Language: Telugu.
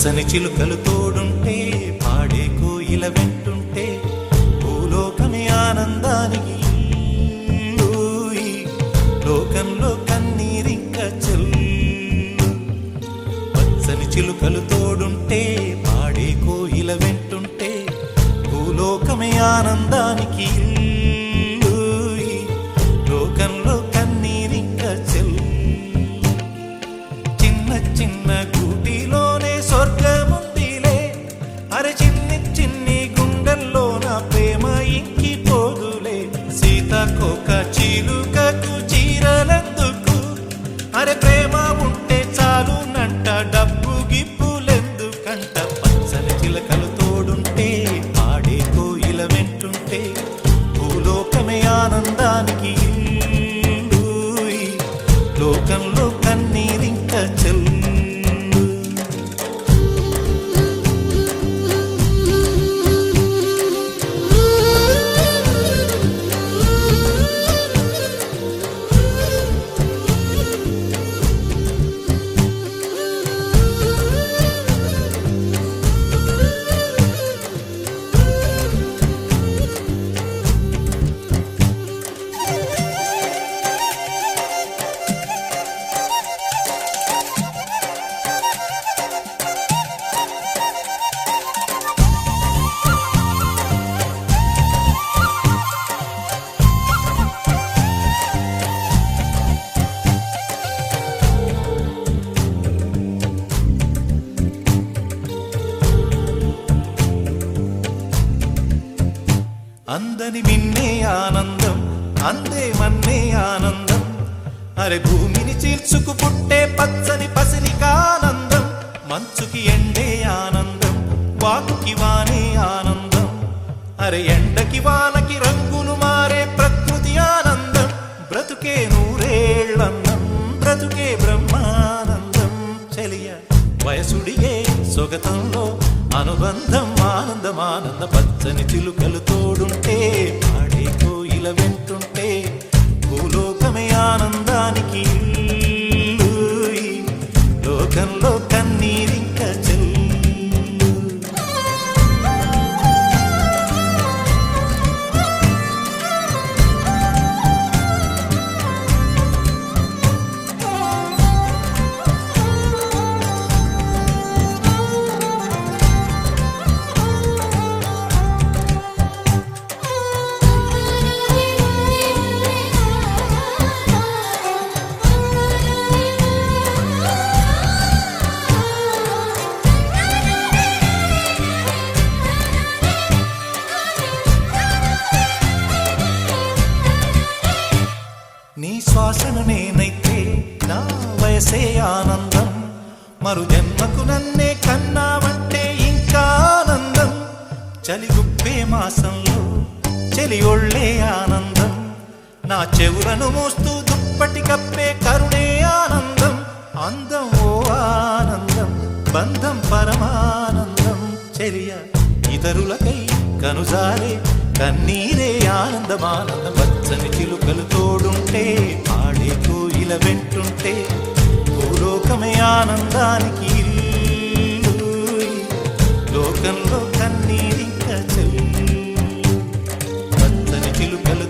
పచ్చని చిలుకలు తోడుంటే పాడే కోయిల వెంటుంటే భూలోకమే ఆనందానికి ఊయి. లోకంలో కన్నీరింక చెల్లు. పచ్చని చిలుకలు తోడుంటే పాడే కోయిల వెంటుంటే భూలోకమే ఆనందానికి ఊయి. లోకంలో కన్నీరింక చెల్లు. చిన్న చిన్న గూటిలోనే స్వర్గముందిలే. అరే చిన్ని చిన్ని గుండెల్లో నా ప్రేమ ఇంకిపోదులే. సీతాకోక చిలుకకు చీరలెందుకు? అరే ప్రేమ ఉంటే చాలునంట, డబ్బు గిప్పులెందుకంట. పచ్చని చిలకలు తోడుంటే పాడే కోయిల వెంటుంటే భూలోకమే ఆనందానికి ఊయి. లోకంలో కన్నీరింక చెల్లు. అందని మిన్నే ఆనందం, అందే మన్నే ఆనందం. అరే భూమిని చీల్చుకు పుట్టే పచ్చని పసిలికానందం. మంచుకి ఎండే ఆనందం, వాకుకి వానే ఆనందం. అరే ఎండకి వానకి రంగులు మారే ప్రకృతి ఆనందం. బ్రతుకే నూరేళ్ళందం, బ్రతుకే బ్రహ్మానందం. చెలియ వయసుడిగే సొగతంలో అనుబంధం ఆనందమానంద. పచ్చని చిలుకలు తోడుంటే పాడే కోయిల వెంటుంటే భూలోకమే ఆనందానికి ఊయి. లోకంలో కన్నీరింక చెల్లు. నీ శ్వాసన నేనైతే నా వయసే ఆనందం. మరు జన్మకు నన్నే కన్నావంటే ఇంకా ఆనందం. చలిగుప్పే మాసంలో చలి ఒళ్ళే ఆనందం. నా చెవులను మోస్తూ దుప్పటి కప్పే కరుణే ఆనందం. అందం ఓ ఆనందం, బంధం పరమానందం. చెలియ ఇతరులకై కనుజారే కన్నీరే ఆనందమానందం. పచ్చని చిలుకలు తోడుంటే పాడే కోయిల వెంటుంటే భూలోకమే ఆనందానికి ఊయి. లోకంలో కన్నీరింక చెల్లు. పచ్చని చిలుకలు